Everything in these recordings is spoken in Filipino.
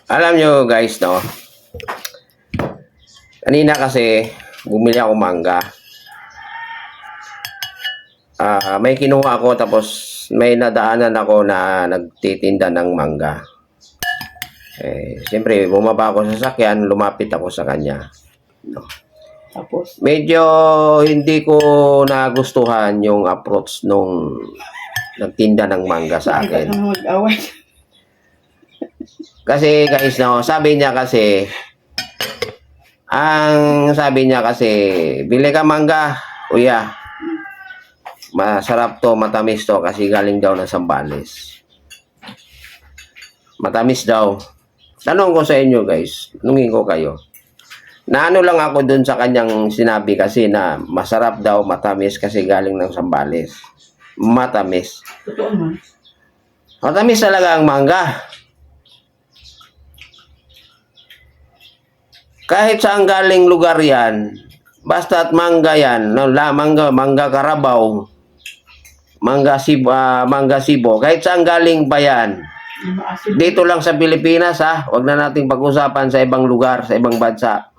Alam nyo guys, no? Kanina kasi, bumili ako mangga. May kinuha ako tapos may nadaanan ako na nagtitinda ng mangga. Siyempre, bumaba ako sa sasakyan, lumapit ako sa kanya. No? Tapos, Medyo hindi ko nagustuhan yung approach nung nagtinda ng mangga sa akin. Ano mag-away? Kasi guys, no, sabi niya kasi, bili ka mangga, kuya. Masarap to, matamis to kasi galing daw ng Sambales. Matamis daw. Tanong ko sa inyo guys, tanungin ko kayo. Naano lang ako dun sa kanyang sinabi kasi na masarap daw, matamis kasi galing ng Sambales. Matamis. Totoo man. Matamis talaga ang mangga. Kahit saan galing lugar yan, basta't mangga yan, mangga Carabao, mangga Cebu, kahit saan galing pa yan. Yung maasin. Dito lang sa Pilipinas ha, wag na nating pag-usapan sa ibang lugar, sa ibang bansa.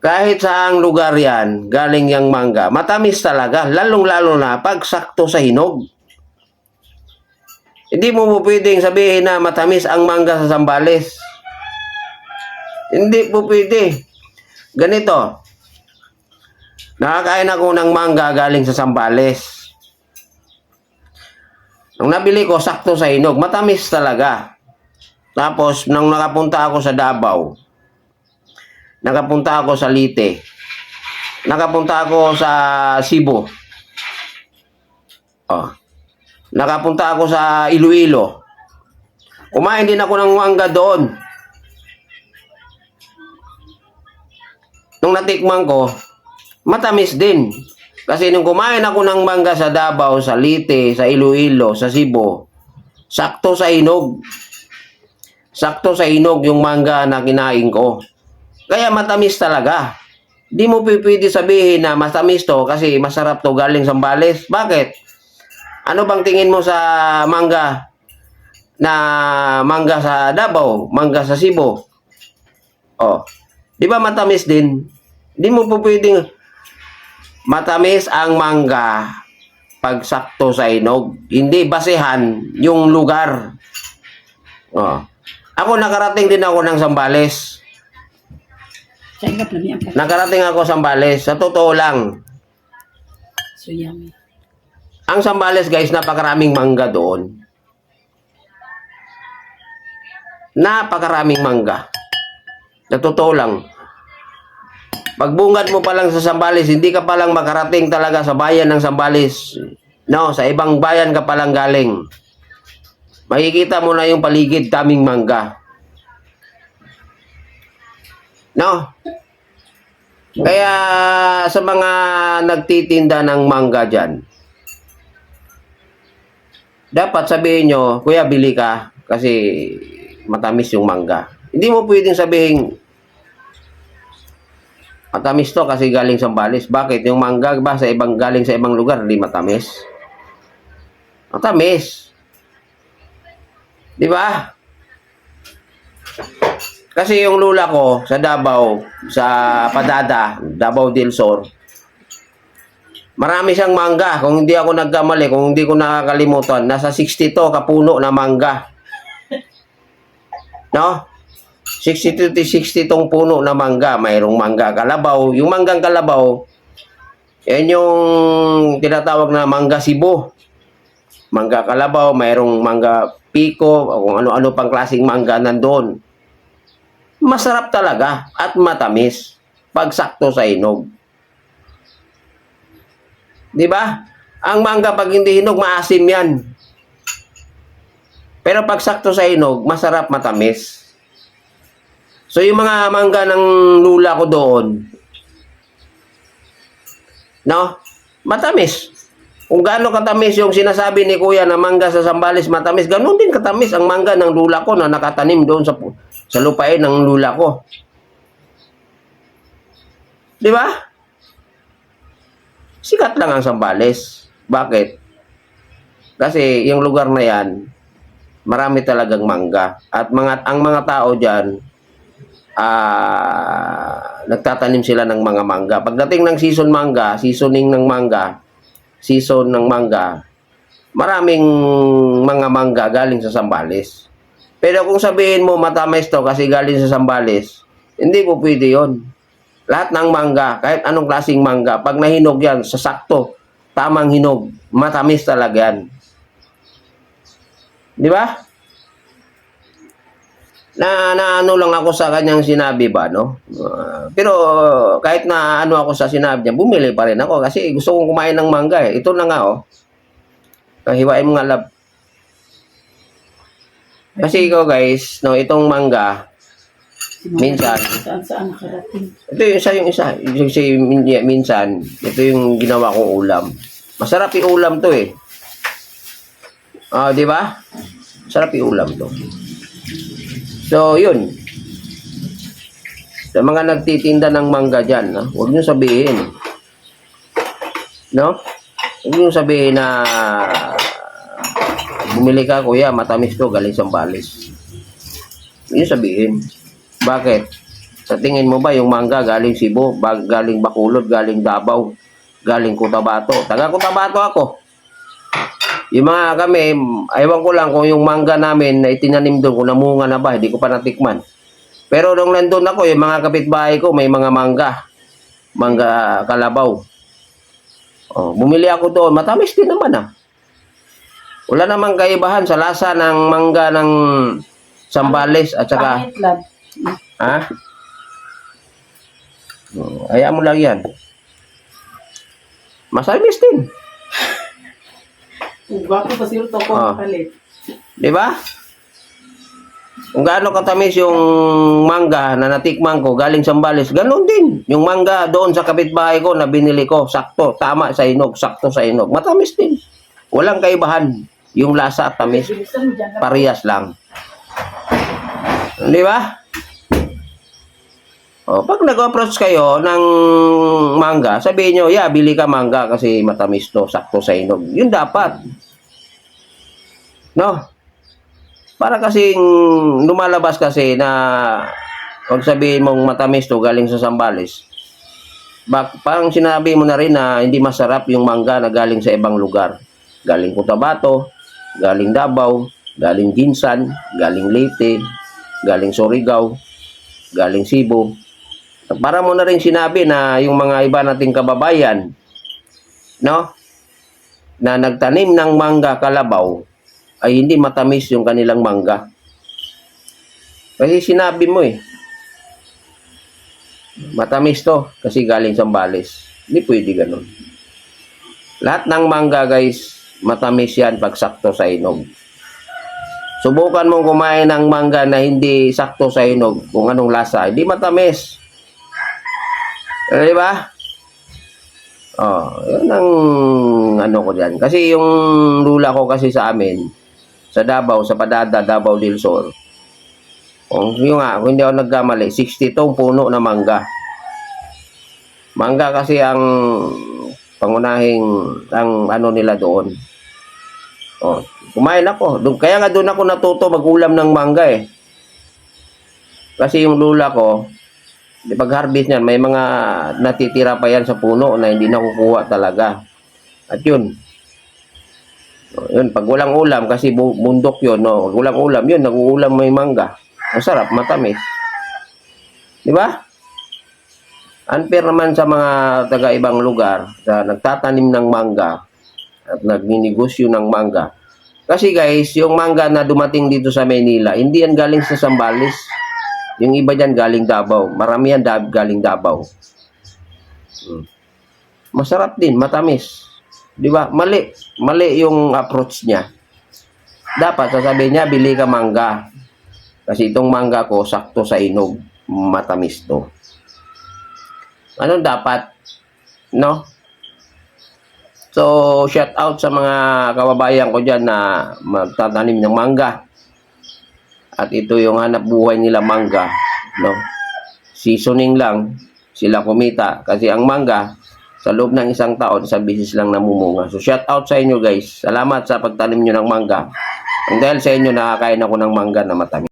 Kahit saang lugar yan, galing yung mangga, matamis talaga, lalong-lalo na pag sakto sa hinog. Hindi mo pwedeng sabihin na matamis ang mangga sa Sambales. Hindi po pwede. Ganito. Nakakain ako ng mangga galing sa Sambales. Nung nabili ko, sakto sa hinog. Matamis talaga. Tapos, nung nakapunta ako sa Davao, nakapunta ako sa Leyte, nakapunta ako sa Cebu, nakapunta ako sa Iloilo, kumain din ako ng mangga doon. Nung natikman ko, matamis din. Kasi nung kumain ako ng mangga sa Davao, sa Leyte, sa Iloilo, sa Cebu, sakto sa hinog. Sakto sa hinog yung mangga na kinain ko. Kaya matamis talaga. Di mo pwede sabihin na matamis to kasi masarap to galing Sambales. Bakit? Ano bang tingin mo sa mangga na mangga sa Davao, mangga sa Cebu? Oh. Di ba matamis din? Di mo po pwedeng matamis ang mangga pag sakto sa hinog. Hindi basehan yung lugar. Oh. Ako nakarating din ako ng Sambales. Tanggap na niya po. Nakarating ako sa Sambales. Sa totoo lang. So yummy. Ang Sambales guys, napakaraming mangga doon. Napakaraming mangga. Sa totoo lang. Pagbungad mo pa lang sa Sambales, hindi ka palang makarating talaga sa bayan ng Sambales. No, sa ibang bayan ka palang galing. Makikita mo na yung paligid, daming mangga. No? Kaya sa mga nagtitinda ng mangga dyan, dapat sabihin nyo, kuya bili ka kasi matamis yung mangga. Hindi mo pwedeng sabihin, matamis to kasi galing sa Sambales. Bakit? Yung mangga ba galing sa ibang lugar, hindi matamis? Matamis. Di ba? Kasi yung lula ko sa Davao, sa Padada, Davao del Sur, marami siyang mangga. Kung hindi ako nagkamali, kung hindi ko nakakalimutan, nasa 62 kapuno na mangga. No? 62 to 60 tong puno na mangga. Mayroong mangga kalabaw. Yung manggang kalabaw, yan yung tinatawag na mangga Cebu. Mangga kalabaw, mayroong mangga pico, o kung ano-ano pang klaseng mangga nandoon. Masarap talaga at matamis pag sakto sa hinog. Di ba? Ang mangga pag hindi hinog, maasim yan. Pero pag sakto sa hinog, masarap matamis. So yung mga mangga ng lula ko doon, no? Matamis. Kung gaano katamis yung sinasabi ni Kuya na mangga sa Sambales matamis, ganoon din katamis ang mangga ng lula ko na nakatanim doon sa lupain ng lula ko. Di ba? Sikat lang ang Sambales. Bakit? Kasi yung lugar na yan, marami talagang mangga. At ang mga tao diyan nagtatanim sila ng mga mangga. Pagdating ng seasoning ng mangga, season ng mangga, maraming mga mangga galing sa Zambales. Pero kung sabihin mo matamis to kasi galing sa Zambales, hindi po pwede yon. Lahat ng mangga, kahit anong klaseng mangga, pag nahinog yan, sa sakto, tamang hinog, matamis talaga yan. Di ba? Na ano lang ako sa kanyang sinabi ba, no? Pero kahit na ano ako sa sinabi niya, bumili pa rin ako kasi gusto kong kumain ng mangga eh. Ito na nga, oh. Hiwain mo nga, lab. Kasi ikaw guys, no, itong mangga, minsan, Saan nakarating? ito yung isa. Minsan, ito yung ginawa kong ulam. Masarap yung ulam to eh. Di ba? Masarap yung ulam to. So, yun. Sa mga nagtitinda ng mangga dyan, no? Huwag nyo sabihin. No? Huwag nyo sabihin na bumili ka, kuya, matamis to, galing Zambales. Huwag nyo sabihin. Bakit? Sa tingin mo ba yung mangga galing Cebu, galing Bacolod, galing Davao, galing Cotabato? Taga Cotabato ako. Yung mga kami, ayaw ko lang kung yung mangga namin na itinanim doon, kung namunga na ba, hindi ko pa natikman. Pero nung nandun ako, yung mga kapitbahay ko, may mga mangga kalabaw. Bumili ako doon, matamis din naman ah. Wala namang kaibahan sa lasa ng mangga ng Zambales at saka... Pangit lang. Ha? Hayaan mo lang yan. Masamis din. Gwapo pa siya ito kung makalit. Di ba? Kung gaano katamis yung mangga na natikman ko galing Zambales, ganun din. Yung mangga doon sa kapitbahay ko na binili ko, sakto, tama sa hinog, sakto sa hinog. Matamis din. Walang kaibahan. Yung lasa at tamis, parehas lang. Di ba? Pag nag-approach kayo ng mangga, sabihin nyo, yeah, bili ka mangga kasi matamis to, sakto sa hinog. Yun dapat. No? Para kasing lumalabas kasi na pag sabihin mong matamis to, galing sa Zambales, parang sinabi mo na rin na hindi masarap yung mangga na galing sa ibang lugar. Galing Cotabato, galing Davao, galing Ginsan, galing Leyte, galing Surigao, galing Cebu. Para mo na rin sinabi na yung mga iba nating kababayan, no, na nagtanim ng mangga kalabaw, ay hindi matamis yung kanilang mangga. Kasi sinabi mo eh, matamis to kasi galing Zambales. Hindi pwede ganun. Lahat ng mangga guys, matamis yan pag sakto sa hinog. Subukan mong kumain ng mangga na hindi sakto sa hinog, kung anong lasa, hindi matamis. Di ba? Yun ang ano ko dyan. Kasi yung lula ko kasi sa amin, sa Davao, sa Padada, Davao del Sur. Kung hindi ako nagkamali, 60 tong puno na mangga. Mangga kasi ang pangunahing, ang ano nila doon. Kumain ako. Kaya nga doon ako natuto mag-ulam ng mangga eh. Kasi yung lula ko, pag harvest niyan, may mga natitira pa yan sa puno na hindi nakukuha talaga. At yun, pag walang ulam, kasi bundok yun, no? Pag walang ulam, yun, nag-uulam may mangga. Masarap, matamis. Di ba? Unfair naman sa mga taga-ibang lugar na nagtatanim ng mangga at nagninegosyo ng mangga. Kasi guys, yung mangga na dumating dito sa Maynila, hindi yan galing sa Zambales. Yung iba dyan galing Davao. Marami yan galing Davao. Masarap din, matamis. Di ba? Mali. Mali yung approach niya. Dapat sasabihin niya, bili ka mangga. Kasi itong mangga ko, sakto sa hinog. Matamis to. Ano dapat? No? So, shout out sa mga kababayan ko dyan na magtatanim ng mangga. At ito yung hanap buhay nila, mangga, no? Seasoning lang, sila kumita. Kasi ang mangga, sa loob ng isang taon, sa bisis lang namumunga. So, shout out sa inyo guys. Salamat sa pagtanim nyo ng mangga. Ang dahil sa inyo, nakakain ako ng mangga na matamis.